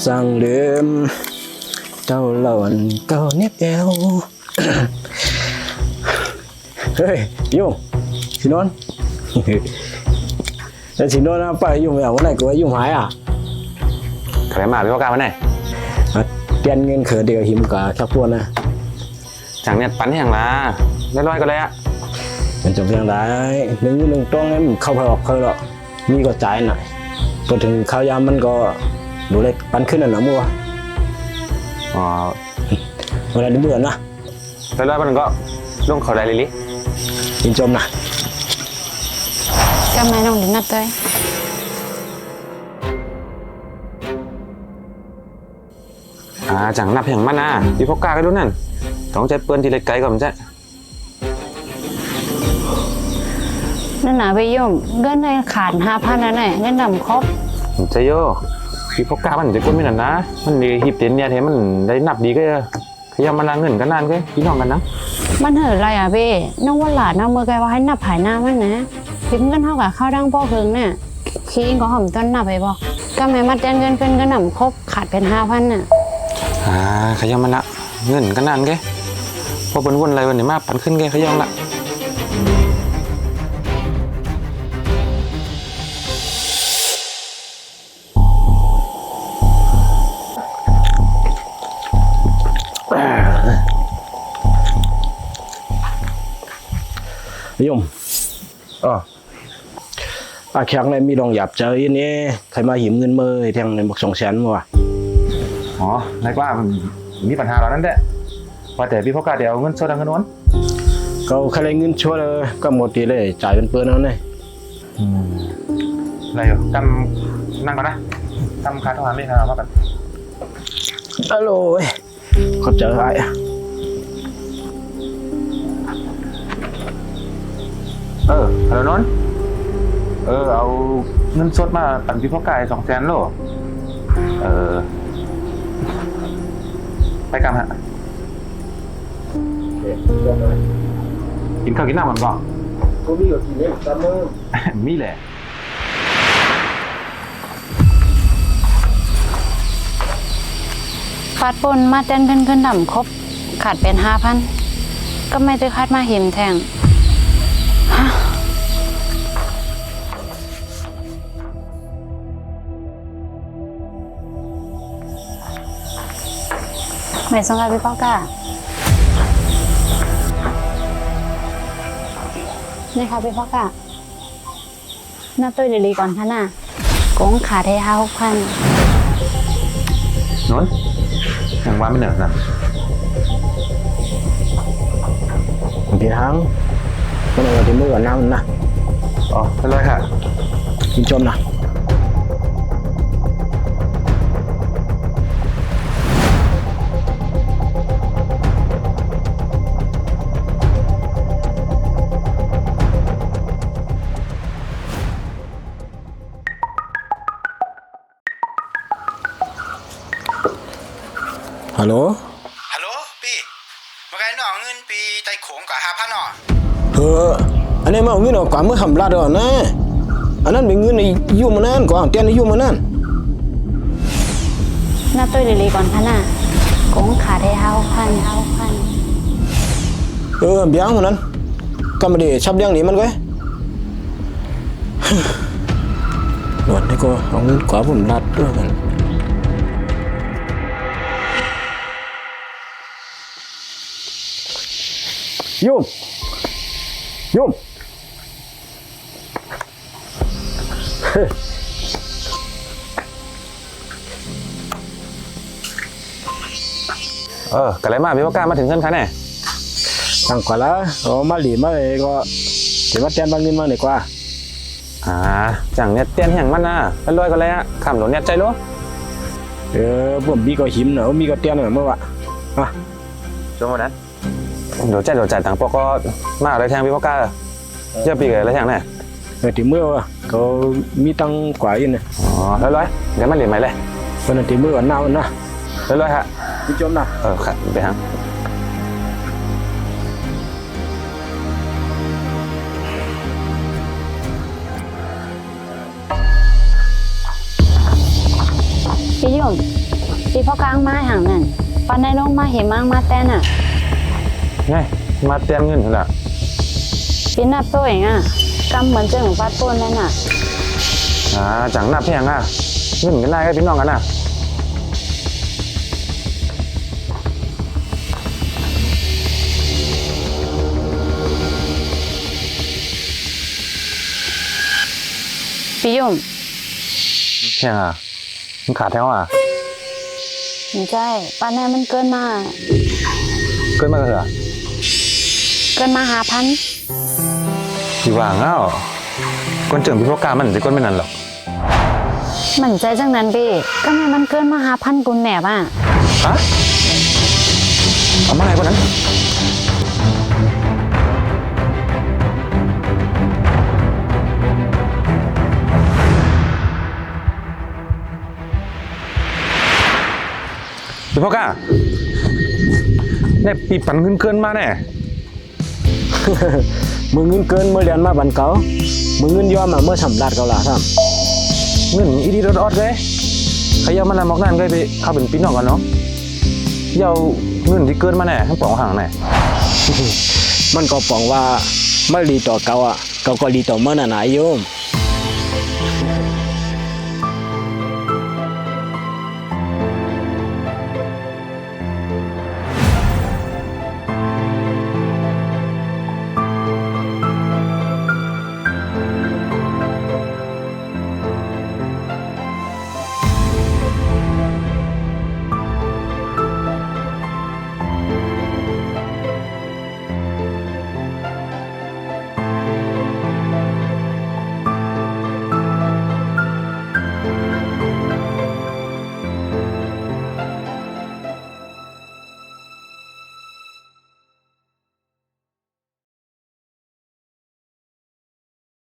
sang đêm đau lòng cao nếp eo เฮ้ยยุ่งสินอนแต่สินอนนะไปยุ่งแบบวันไหนกูว่ายุ่งหายอ่ะ ใครมาพี่พ่อกาวันไหน เปลี่ยนเงินเขินเดียวหิมกับแค่พวกนะ จังเนี่ยปันอย่างละร้อยก็เลยอะ มันจะเพียงไรหนึ่งต้องให้มันเข้าไปออกเคยหรอกมีก็จ่ายหน่อยพอถึงข้าวยามมันก็ดูเล็กปันขึ้นหน่ะมัว อ๋อ เวลาเบื่อนะ ร้อยมันก็ลงเขาได้ลิ ยินจมนะ Cái máy nông đến nắp tới จังนับอย่างมันนะพี่พ่อกาก็รู้นั่นต้องใจเปิ้นทีไรไกลก่อนจ้ะ Nên là bây giờ Gân này khản 5,000 này này Nên nằm khóc ใจโยพี่พ่อกามันจะก้นไม่นานนะมันดีหิบเต็นเนี่ยเทมันได้นับดีก็ขยันมันเงินกันนานก็พี่น้องกันนะ มันhở lại à bê Nó quá lạ nó mơ cái vào hay nắp hải nam ấy nè Phím gân hóc cả khao đang bó hướng nè Khi có hỏng tuần nắp ấy bó Các mẹ mắt đen gân phân gân nằm khóc Khạtเป็น 5,000 nè ขยันมันละเงินกันนานก็พอเป็นวันอะไรวันนี้มาปันขึ้นก็ขยันละยมอาแข็งเลยมีดองหยับเจอนี่ใครมาหิมเงินมือแทงในบัก200,000มั้งวะ อ๋อนึกว่ามีปัญหาแล้วนั่นแหละว่าแต่พี่พ่อกาเดี๋ยวเงินโซดังเงินนวล ก็ใครได้เงินชั่วเลยก็หมดทีเลยจ่ายเป็นเปอร์นั่นเลย อะไรอยู่จำนั่งก่อนนะจำคาโทรหาไม่ครับมากัน ฮัลโหลขอบใจไอ้ ฮัลโหลนนท์เอาเงินสดมาปั่นพี่พ่อกาย200,000โลไปกันฮะกินข้าวกินน้ำมันก่อน กูมีอยู่ที่นี่ซัมเมอร์ มีแหละ Phát bồn mắt đen gân gân nằm khóc Khạtเป็น 5,000 Có mấy tôi khát mà hiểm thèng Mày xong ra với bác cả Này khá với bác cả Nó tôi để lý còn khá nà Cũng khá thấy 5,000-6,000 นนท์ยังว่าไม่เหนื่อยนะ ทีทั้งก็เลยที่มือก่อนน้ำนะ อ๋อเป็นไรค่ะ กินจมนะฮัลโหล ฮัลโหลพี่เมื่อไงน้องเงินปีไต่โขงกับ5,000หนอ อันนี้มาเอาเงินออกกว่าเมื่อทำลาดก่อนนะอันนั้นเป็นเงินในยุ่มมานั่นก่อนเตี้ยนในยุ่มมานั่น Nó tôi để lý còn khá nà Cũng khá thấy 5,000-6,000 เบี้ยงมันนั้นก็ไม่ได้ชับเลี้ยงนี่มันก็หนวดนี่ก็เอาเงินกว่าผมลาดด้วยกันยุ่ม กันไรมาพี่พ่อกามาถึงเงินค่ะเนี่ย ตั้งกว่าแล้วมาหลีมาเลยก็เดี๋ยวมาเตียนบางเงินมาหน่อยกว่า จังเนี่ยเตี้ยนอย่างมันนะเป็นรวยก็เลยอะขำหลวเนี่ยใจรู้ ผมมีก็หิมเนอะมีก็เตียนเนอะเมื่อวะอ่ะ ช่วงวันนั้นเดี๋ยวจ่ายตังค์พวกก็มาอะไรแทงพี่พ่อกาเยอะปีกันอะไรแทงเนี่ย ที่เมื่อวะก็มีตังกว่าอยู่นะ อ๋อร้อยเดี๋ยวมันเหรียญไหมเลย วันนั้นที่เมื่อวันหน้าวันนะ ร้อยฮะ พี่จมนะ ครับไปฮะ เ พี่ยมพี่พ่อกลางมาห่างนั่นปันในลงมาเห็นมังมาแตนอ่ะ ไงมาเตียนเงินเหรอ พี่นับตัวเองอ่ะกำเหมือนเจ้าของป้าต้นนั่นอ่ะ จังนับเพียงเงินกันได้ก็พี่น้องกันน่ะ พี่ยม เพียงมันขาดแถวไม่ใช่ปันในมันเกินมา เกินมาเหรอ เกินมา5,000 พี่ว่างก้นเจิงพี่พวกกามันจะก้นไม่นั่นหรอก มันใจจังนั้นพี่ก็แม่มันเกินมา5,000กุนแหนบอ่ะ ฮะเอามาไหนคนนั้นพี่พวกกาเนี่ยปีปันเงินเกินมาแน่ มือเงินเกินเมื่อเรียนมาบันเก่ามือเงินย้อนมาเมื่อสำลัดเกาหลาท่าน เงินอีดีรถออดเลยขยับมันนำมอกนั่นก็ไปเข้าเป็นปีน้องกันเนาะเยาเงินที่เกินมาแน่ทั้งปองห่างแน่ มันก็ปองว่าเมื่อรีต่อเก่าอ่ะเก่าก็รีต่อเมื่อน่ะนายโยม